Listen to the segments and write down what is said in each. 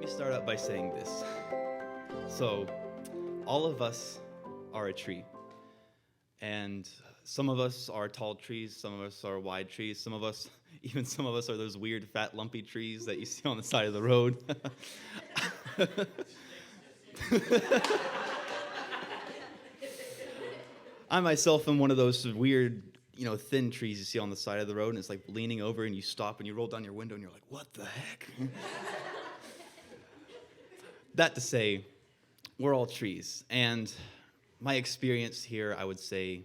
me start out by saying this. So, all of us are a tree. And some of us are tall trees, some of us are wide trees, some of us, even some of us are those weird, fat, lumpy trees that you see on the side of the road. I myself am one of those weird, thin trees you see on the side of the road, and it's like leaning over, and you stop, and you roll down your window, and you're like, what the heck? That to say, we're all trees, and my experience here, I would say,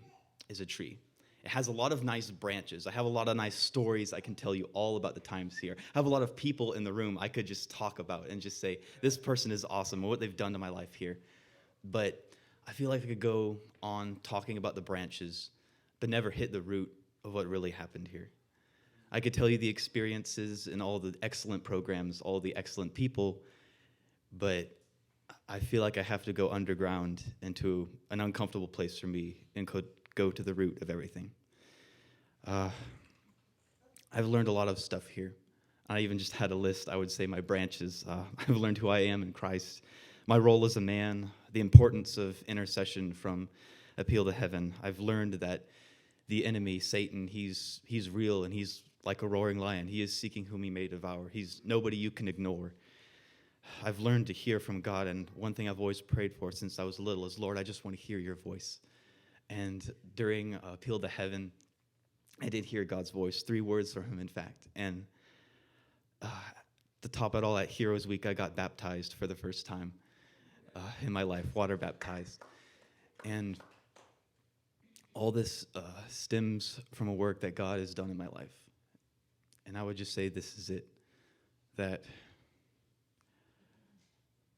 is a tree. It has a lot of nice branches. I have a lot of nice stories I can tell you all about the times here. I have a lot of people in the room I could just talk about and just say, this person is awesome and what they've done to my life here. But I feel like I could go on talking about the branches, but never hit the root of what really happened here. I could tell you the experiences and all the excellent programs, all the excellent people, but I feel like I have to go underground into an uncomfortable place for me and could go to the root of everything. I've learned a lot of stuff here. I even just had a list, I would say my branches. I've learned who I am in Christ, my role as a man, the importance of intercession from appeal to heaven. I've learned that the enemy, Satan, he's real and he's like a roaring lion. He is seeking whom he may devour. He's nobody you can ignore. I've learned to hear from God, and one thing I've always prayed for since I was little is, Lord, I just want to hear your voice. And during Appeal to Heaven, I did hear God's voice, 3 words from him, in fact. And to top it all, at Heroes Week, I got baptized for the first time in my life, water baptized. And all this stems from a work that God has done in my life. And I would just say this is it, that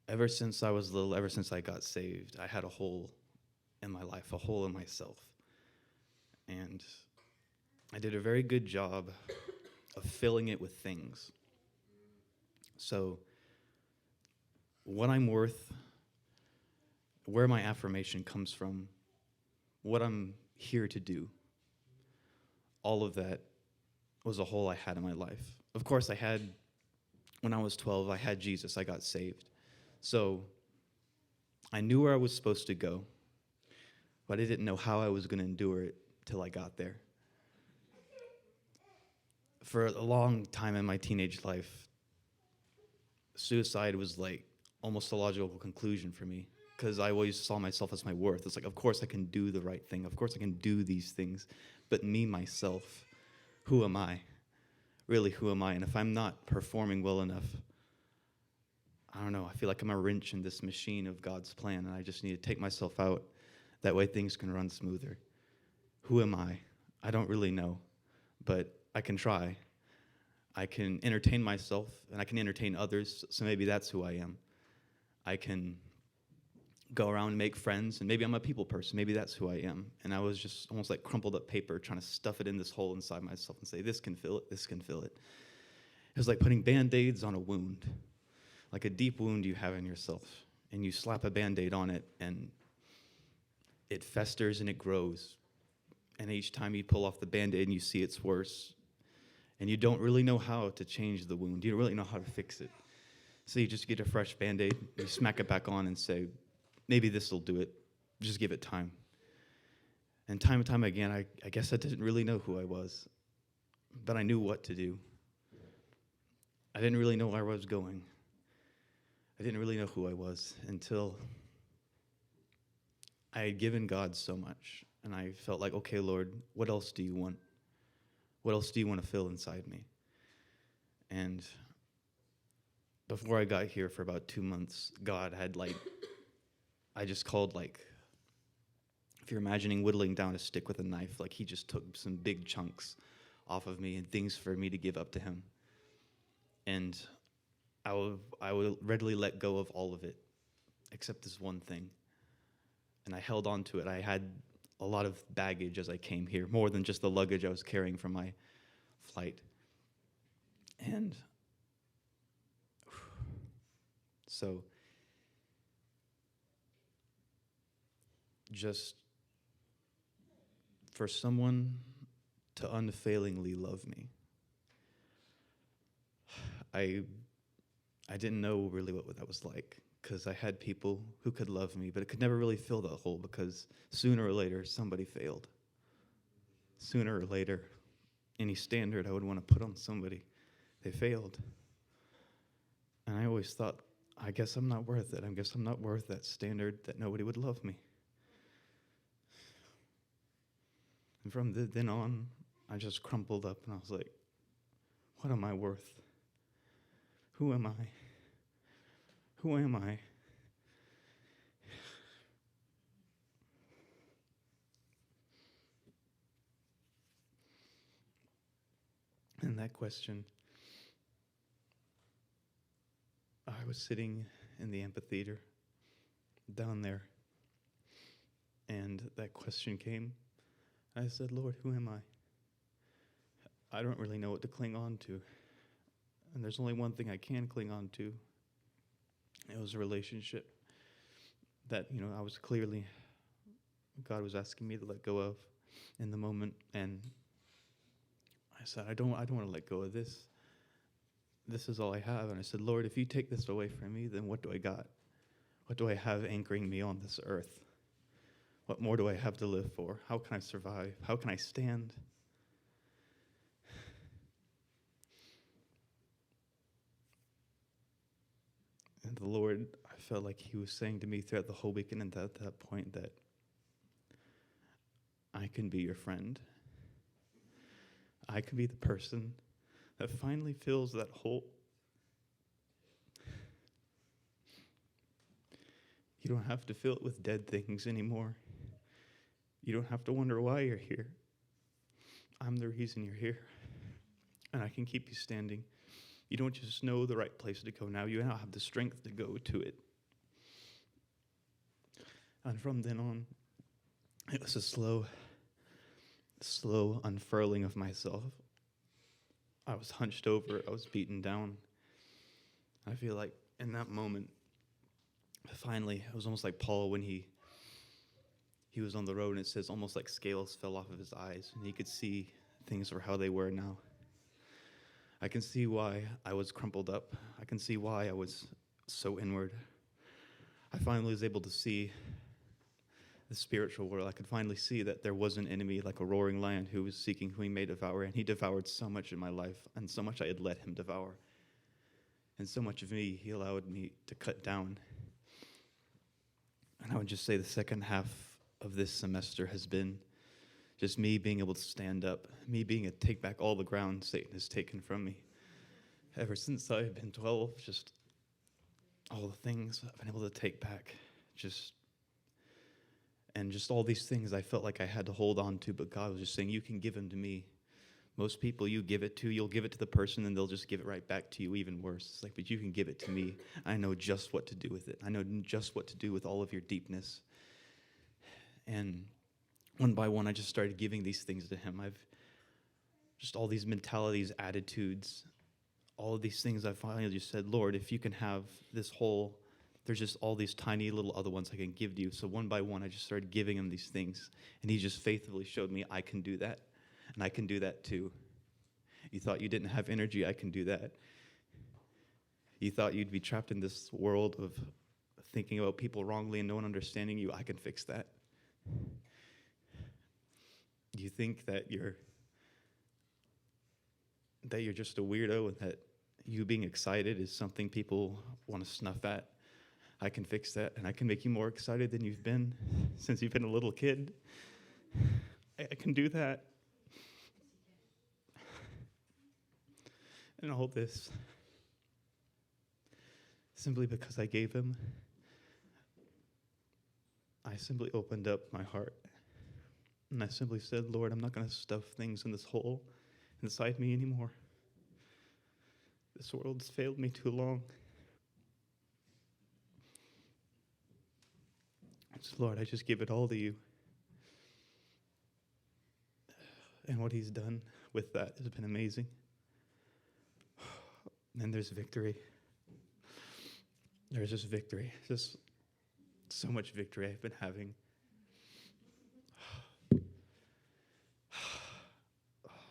ever since I was little, ever since I got saved, I had a hole in my life, a hole in myself. And I did a very good job of filling it with things. So what I'm worth, where my affirmation comes from, what I'm here to do, all of that was a hole I had in my life. Of course, when I was 12, I had Jesus, I got saved. So I knew where I was supposed to go, but I didn't know how I was going to endure it till I got there. For a long time in my teenage life, suicide was like almost a logical conclusion for me, because I always saw myself as my worth. It's like, of course I can do the right thing. Of course I can do these things. But me, myself, who am I? Really, who am I? And if I'm not performing well enough, I don't know, I feel like I'm a wrench in this machine of God's plan, and I just need to take myself out. That way things can run smoother. Who am I? I don't really know, but I can try. I can entertain myself, and I can entertain others, so maybe that's who I am. I can go around and make friends, and maybe I'm a people person. Maybe that's who I am. And I was just almost like crumpled up paper trying to stuff it in this hole inside myself and say, this can fill it, this can fill it. It was like putting Band-Aids on a wound, like a deep wound you have in yourself, and you slap a Band-Aid on it, and it festers and it grows. And each time you pull off the Band-Aid and you see it's worse, and you don't really know how to change the wound. You don't really know how to fix it. So you just get a fresh Band-Aid, you smack it back on and say, maybe this will do it. Just give it time. And time again, I guess I didn't really know who I was, but I knew what to do. I didn't really know where I was going. I didn't really know who I was until I had given God so much, and I felt like, okay, Lord, what else do you want? What else do you want to fill inside me? And before I got here for about 2 months, God had I just called if you're imagining whittling down a stick with a knife, he just took some big chunks off of me and things for me to give up to him. And I would readily let go of all of it, except this one thing. And I held on to it. I had a lot of baggage as I came here, more than just the luggage I was carrying from my flight. And so just for someone to unfailingly love me, I I didn't know really what that was like, because I had people who could love me, but it could never really fill that hole, because sooner or later somebody failed. Sooner or later, any standard I would want to put on somebody, they failed. And I always thought, I guess I'm not worth it. I guess I'm not worth that standard that nobody would love me. And from then on, I just crumpled up and I was like, what am I worth? Who am I? Who am I? And that question, I was sitting in the amphitheater down there, and that question came. I said, Lord, who am I? I don't really know what to cling on to. And there's only one thing I can cling on to. It was a relationship that, I was clearly, God was asking me to let go of in the moment. And I said, I don't want to let go of this. This is all I have. And I said, Lord, if you take this away from me, then what do I got? What do I have anchoring me on this earth? What more do I have to live for? How can I survive? How can I stand? And the Lord, I felt like he was saying to me throughout the whole weekend and at that point that I can be your friend. I can be the person that finally fills that hole. You don't have to fill it with dead things anymore. You don't have to wonder why you're here. I'm the reason you're here. And I can keep you standing. You don't just know the right place to go now. You now have the strength to go to it. And from then on, it was a slow unfurling of myself. I was hunched over. I was beaten down. I feel like in that moment, finally, it was almost like Paul when he was on the road, and it says almost like scales fell off of his eyes, and he could see things for how they were now. I can see why I was crumpled up. I can see why I was so inward. I finally was able to see the spiritual world. I could finally see that there was an enemy like a roaring lion who was seeking whom he may devour, and he devoured so much in my life, and so much I had let him devour. And so much of me he allowed me to cut down. And I would just say the second half of this semester has been just me being able to stand up, me being able to take back all the ground Satan has taken from me. Ever since I've been 12, just all the things I've been able to take back, just all these things I felt like I had to hold on to, but God was just saying, you can give them to me. Most people you give it to, you'll give it to the person and they'll just give it right back to you, even worse. It's like, but you can give it to me. I know just what to do with it. I know just what to do with all of your deepness. And one by one, I just started giving these things to him. I've just all these mentalities, attitudes, all of these things I finally just said, Lord, if you can have this whole, there's just all these tiny little other ones I can give to you. So one by one, I just started giving him these things. And he just faithfully showed me I can do that. And I can do that too. You thought you didn't have energy, I can do that. You thought you'd be trapped in this world of thinking about people wrongly and no one understanding you, I can fix that. You think that you're just a weirdo and that you being excited is something people want to snuff at. I can fix that, and I can make you more excited than you've been since you've been a little kid. I can do that. And all this simply because I gave him. I simply opened up my heart. And I simply said, Lord, I'm not going to stuff things in this hole inside me anymore. This world's failed me too long. So, Lord, I just give it all to you. And what he's done with that has been amazing. And there's victory. There's just victory. Just so much victory I've been having.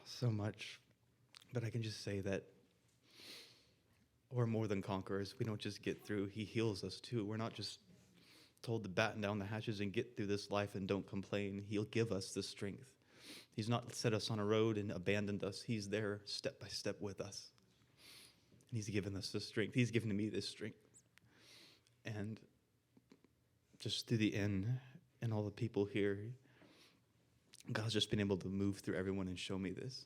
So much. But I can just say that We're more than conquerors. We don't just get through. He heals us too. We're not just told to batten down the hatches and get through this life and don't complain. He'll give us the strength. He's not set us on a road and abandoned us. He's there step by step with us. And he's given us the strength. He's given me this strength. And just through the end and all the people here, God's just been able to move through everyone and show me this.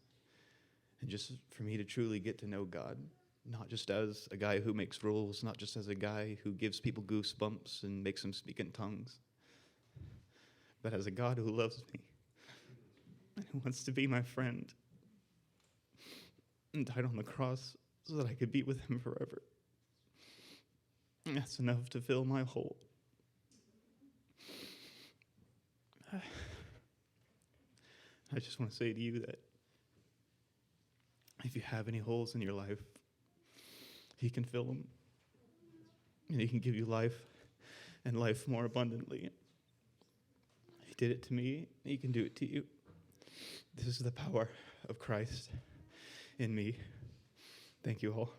And just for me to truly get to know God, not just as a guy who makes rules, not just as a guy who gives people goosebumps and makes them speak in tongues, but as a God who loves me and who wants to be my friend and died on the cross so that I could be with him forever. And that's enough to fill my hole. I just want to say to you that if you have any holes in your life, he can fill them. And he can give you life and life more abundantly. He did it to me. He can do it to you. This is the power of Christ in me. Thank you all.